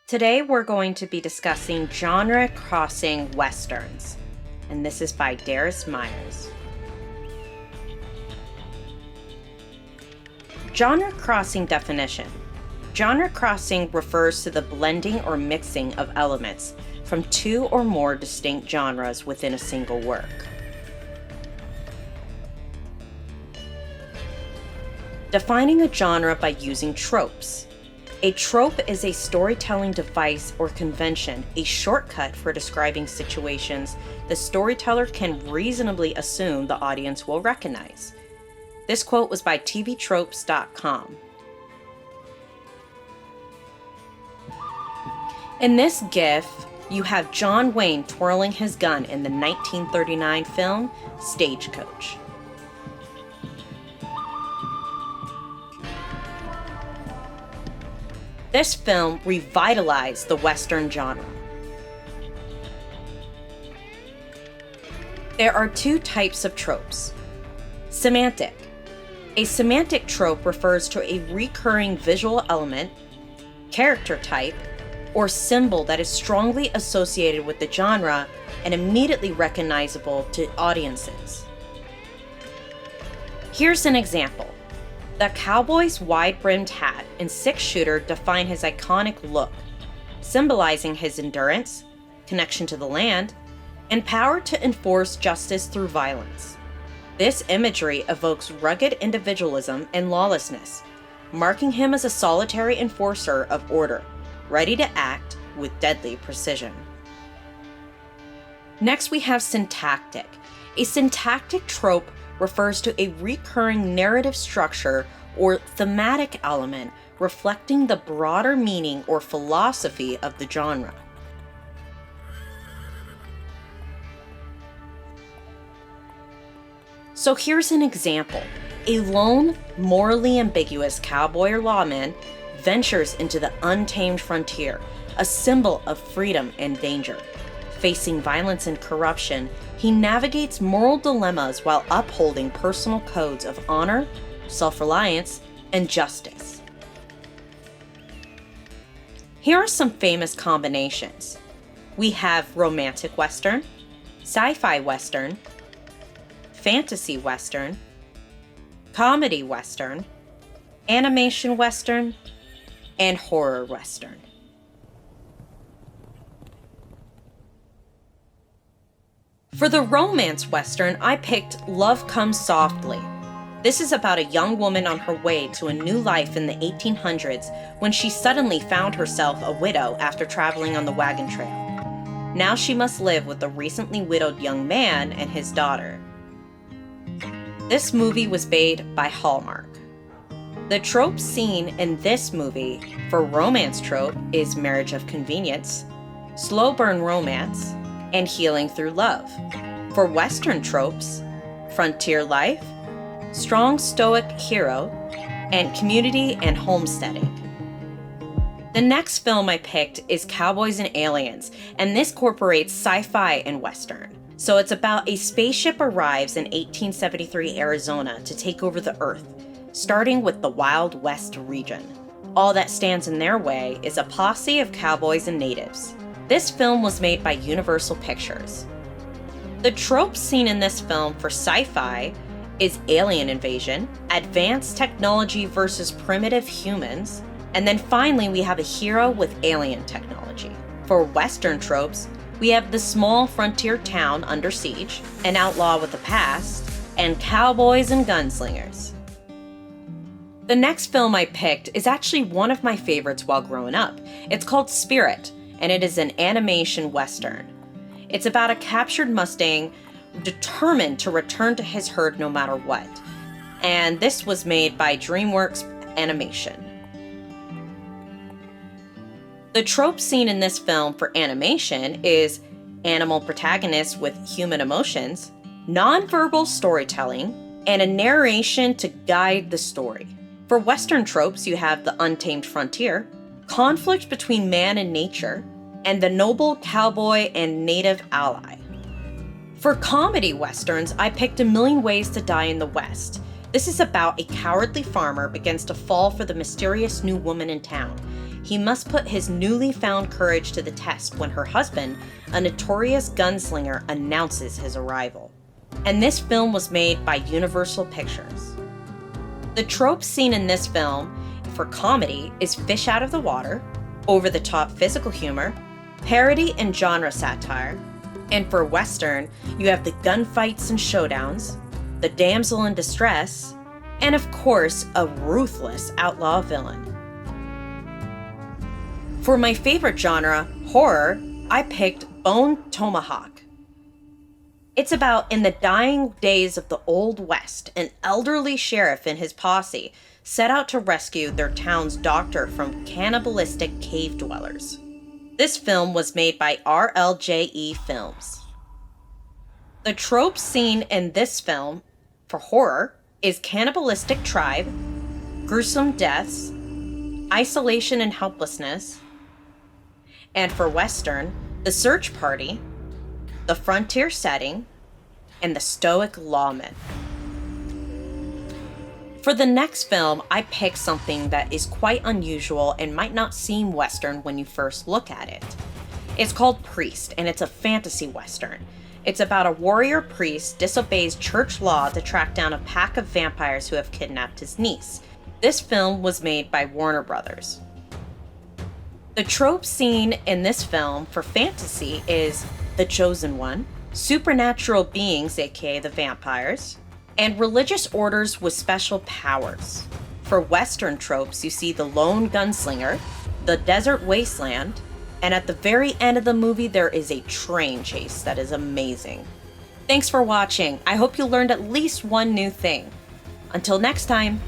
Today we're going to be discussing genre-crossing westerns, and this is by Darius Myers. Genre-crossing definition. Genre-crossing refers to the blending or mixing of elements from two or more distinct genres within a single work. Defining a genre by using tropes. A trope is a storytelling device or convention, a shortcut for describing situations the storyteller can reasonably assume the audience will recognize. This quote was by tvtropes.com. In this GIF, you have John Wayne twirling his gun in the 1939 film Stagecoach. This film revitalized the Western genre. There are two types of tropes. Semantic. A semantic trope refers to a recurring visual element, character type, or symbol that is strongly associated with the genre and immediately recognizable to audiences. Here's an example. The cowboy's wide-brimmed hat and six-shooter define his iconic look, symbolizing his endurance, connection to the land, and power to enforce justice through violence. This imagery evokes rugged individualism and lawlessness, marking him as a solitary enforcer of order, ready to act with deadly precision. Next, we have syntactic. A syntactic trope refers to a recurring narrative structure or thematic element reflecting the broader meaning or philosophy of the genre. So here's an example. A lone, morally ambiguous cowboy or lawman ventures into the untamed frontier, a symbol of freedom and danger. Facing violence and corruption, he navigates moral dilemmas while upholding personal codes of honor, self-reliance, and justice. Here are some famous combinations. We have romantic western, sci-fi western, fantasy western, comedy western, animation western, and horror western. For the romance western, I picked Love Comes Softly. This is about a young woman on her way to a new life in the 1800s when she suddenly found herself a widow after traveling on the wagon trail. Now she must live with a recently widowed young man and his daughter. This movie was made by Hallmark. The trope seen in this movie for romance trope is marriage of convenience, slow burn romance, and healing through love. For Western tropes, frontier life, strong stoic hero, and community and homesteading. The next film I picked is Cowboys and Aliens, and this incorporates sci-fi and Western. So it's about a spaceship arrives in 1873 Arizona to take over the Earth, starting with the Wild West region. All that stands in their way is a posse of cowboys and natives. This film was made by Universal Pictures. The tropes seen in this film for sci-fi is alien invasion, advanced technology versus primitive humans, and then finally we have a hero with alien technology. For Western tropes, we have the small frontier town under siege, an outlaw with a past, and cowboys and gunslingers. The next film I picked is actually one of my favorites while growing up. It's called Spirit, and it is an animation western. It's about a captured Mustang determined to return to his herd no matter what. And this was made by DreamWorks Animation. The trope seen in this film for animation is animal protagonists with human emotions, nonverbal storytelling, and a narration to guide the story. For Western tropes, you have the untamed frontier, conflict between man and nature, and the noble cowboy and native ally. For comedy westerns, I picked A Million Ways to Die in the West. This is about a cowardly farmer begins to fall for the mysterious new woman in town. he must put his newly found courage to the test when her husband, a notorious gunslinger, announces his arrival. And this film was made by Universal Pictures. The tropes seen in this film for comedy is fish out of the water, over-the-top physical humor, parody and genre satire, and for Western, you have the gunfights and showdowns, the damsel in distress, and of course, a ruthless outlaw villain. For my favorite genre, horror, I picked Bone Tomahawk. It's about in the dying days of the Old West, an elderly sheriff and his posse set out to rescue their town's doctor from cannibalistic cave dwellers. This film was made by RLJE Films. The tropes seen in this film for horror is cannibalistic tribe, gruesome deaths, isolation and helplessness, and for Western, the search party, the frontier setting, and the stoic lawman. For the next film, I picked something that is quite unusual and might not seem Western when you first look at it. It's called Priest, and it's a fantasy Western. It's about a warrior priest disobeys church law to track down a pack of vampires who have kidnapped his niece. This film was made by Warner Brothers. The trope seen in this film for fantasy is the chosen one, supernatural beings, aka the vampires, and religious orders with special powers. For Western tropes, you see the lone gunslinger, the desert wasteland, and at the very end of the movie, there is a train chase that is amazing. Thanks for watching. I hope you learned at least one new thing. Until next time.